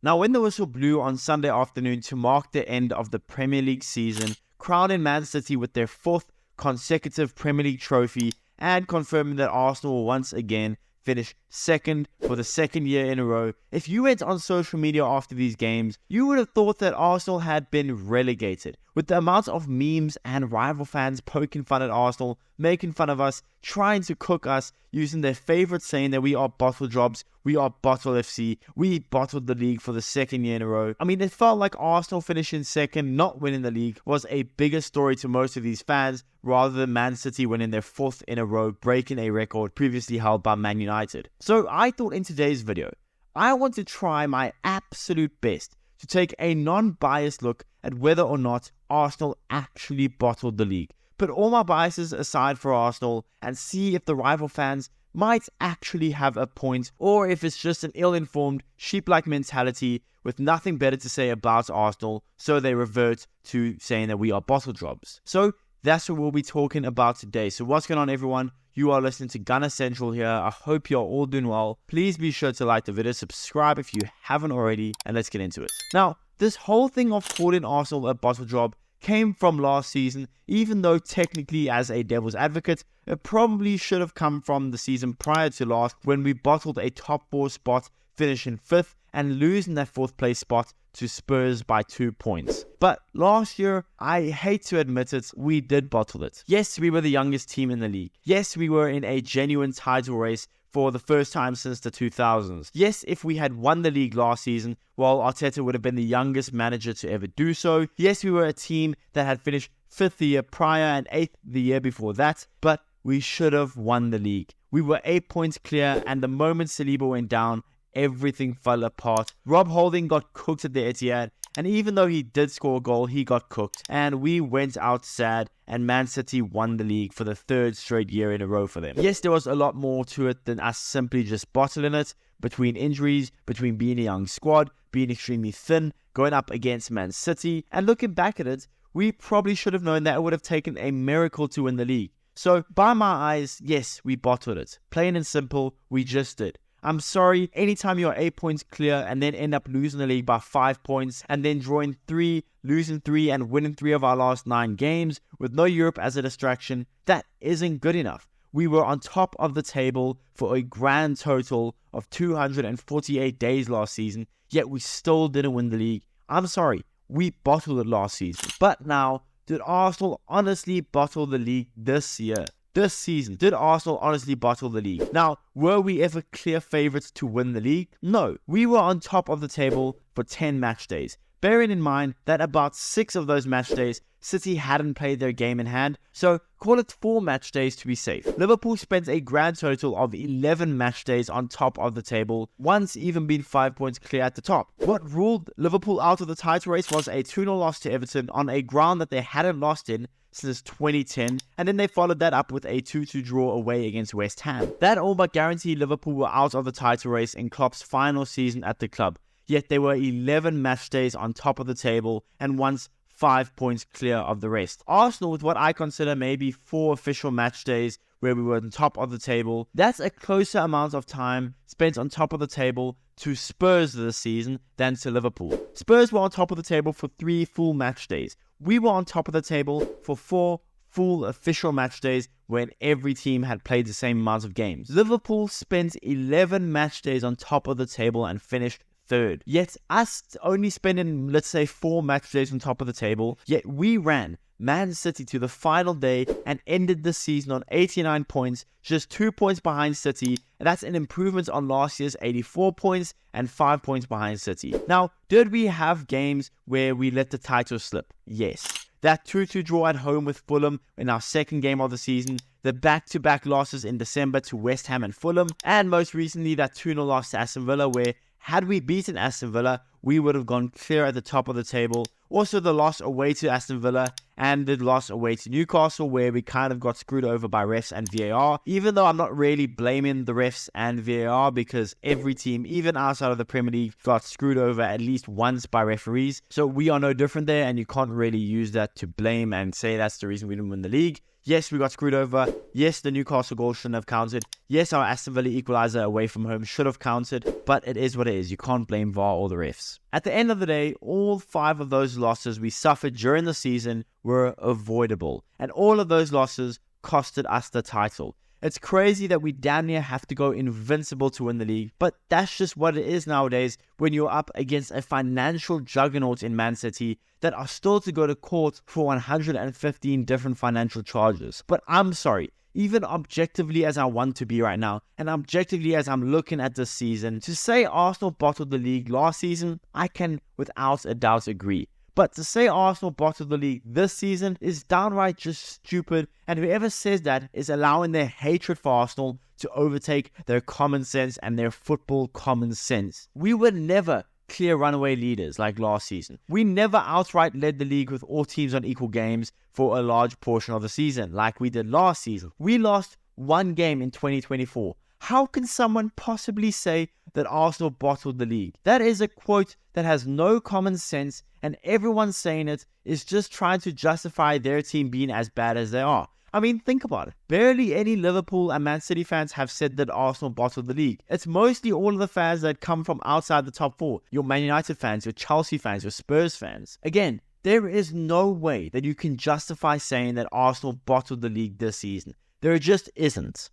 Now, when the whistle blew on Sunday afternoon to mark the end of the Premier League season, crowning Man City with their 4th consecutive Premier League trophy and confirming that Arsenal will once again finish 2nd for the 2nd year in a row, if you went on social media after these games, you would have thought that Arsenal had been relegated. With the amount of memes and rival fans poking fun at Arsenal, making fun of us, trying to cook us, using their favourite saying that we are bottle jobs, we are bottle FC, we bottled the league for the 2nd year in a row. I mean, it felt like Arsenal finishing 2nd, not winning the league, was a bigger story to most of these fans, rather than Man City winning their 4th in a row, breaking a record previously held by Man United. So I thought in today's video, I want to try my absolute best to take a non-biased look at whether or not Arsenal actually bottled the league. Put all my biases aside for Arsenal and see if the rival fans might actually have a point, or if it's just an ill-informed, sheep-like mentality with nothing better to say about Arsenal, so they revert to saying that we are bottle jobs. So that's what we'll be talking about today. So what's going on, everyone? You are listening to Gunner Central here. I hope you're all doing well. Please be sure to like the video, subscribe if you haven't already, and let's get into it. Now, this whole thing of calling Arsenal a bottle job came from last season, even though technically, as a devil's advocate, it probably should have come from the season prior to last, when we bottled a top 4 spot, finishing 5th and losing that 4th place spot to Spurs by 2 points. But last year, I hate to admit it, we did bottle it. Yes, we were the youngest team in the league. Yes, we were in a genuine title race for the first time since the 2000s. Yes, if we had won the league last season, well, Arteta would have been the youngest manager to ever do so. Yes, we were a team that had finished 5th the year prior and 8th the year before that, but we should have won the league. We were 8 points clear, and the moment Saliba went down, everything fell apart. Rob Holding got cooked at the Etihad, and even though he did score a goal, he got cooked, and we went out sad, and Man City won the league for the 3rd straight year in a row for them. Yes, there was a lot more to it than us simply just bottling it, between injuries, between being a young squad, being extremely thin, going up against Man City, and looking back at it, we probably should have known that it would have taken a miracle to win the league. So, by my eyes, yes, we bottled it. Plain and simple, we just did. I'm sorry, anytime you're 8 points clear and then end up losing the league by 5 points and then drawing 3, losing 3 and winning 3 of our last 9 games with no Europe as a distraction, that isn't good enough. We were on top of the table for a grand total of 248 days last season, yet we still didn't win the league. I'm sorry, we bottled it last season. But now, did Arsenal honestly bottle the league this year? This season, did Arsenal honestly bottle the league? Now, were we ever clear favourites to win the league? No. We were on top of the table for 10 match days. Bearing in mind that about 6 of those match days, City hadn't played their game in hand, so call it 4 match days to be safe. Liverpool spent a grand total of 11 match days on top of the table, once even being 5 points clear at the top. What ruled Liverpool out of the title race was a 2-0 loss to Everton on a ground that they hadn't lost in since 2010, and then they followed that up with a 2-2 draw away against West Ham. That all but guaranteed Liverpool were out of the title race in Klopp's final season at the club, yet they were 11 match days on top of the table and once 5 points clear of the rest. Arsenal, with what I consider maybe 4 official match days where we were on top of the table, that's a closer amount of time spent on top of the table to Spurs this season than to Liverpool. Spurs were on top of the table for 3 full match days. We were on top of the table for 4 full official match days when every team had played the same amount of games. Liverpool spent 11 match days on top of the table and finished 3rd. Yet us only spending, let's say, 4 match days on top of the table, yet we ran Man City to the final day and ended the season on 89 points, just 2 points behind City, and that's an improvement on last year's 84 points and 5 points behind City. Now, did we have games where we let the title slip? Yes. That 2-2 draw at home with Fulham in our 2nd game of the season, the back-to-back losses in December to West Ham and Fulham, and most recently that 2-0 loss to Aston Villa, where had we beaten Aston Villa, we would have gone clear at the top of the table. Also the loss away to Aston Villa and the loss away to Newcastle, where we kind of got screwed over by refs and VAR. Even though I'm not really blaming the refs and VAR, because every team, even outside of the Premier League, got screwed over at least once by referees. So we are no different there, and you can't really use that to blame and say that's the reason we didn't win the league. Yes, we got screwed over. Yes, the Newcastle goal shouldn't have counted. Yes, our Aston Villa equaliser away from home should have counted. But it is what it is. You can't blame VAR or the refs. At the end of the day, all 5 of those losses we suffered during the season were avoidable. And all of those losses costed us the title. It's crazy that we damn near have to go invincible to win the league, but that's just what it is nowadays when you're up against a financial juggernaut in Man City that are still to go to court for 115 different financial charges. But I'm sorry, even objectively as I want to be right now, and objectively as I'm looking at this season, to say Arsenal bottled the league last season, I can without a doubt agree. But to say Arsenal bottled the league this season is downright just stupid, and whoever says that is allowing their hatred for Arsenal to overtake their common sense and their football common sense. We were never clear runaway leaders like last season. We never outright led the league with all teams on equal games for a large portion of the season like we did last season. We lost 1 game in 2024. How can someone possibly say that Arsenal bottled the league? That is a quote that has no common sense, and everyone saying it is just trying to justify their team being as bad as they are. I mean, think about it. Barely any Liverpool and Man City fans have said that Arsenal bottled the league. It's mostly all of the fans that come from outside the top 4. Your Man United fans, your Chelsea fans, your Spurs fans. Again, there is no way that you can justify saying that Arsenal bottled the league this season. There just isn't.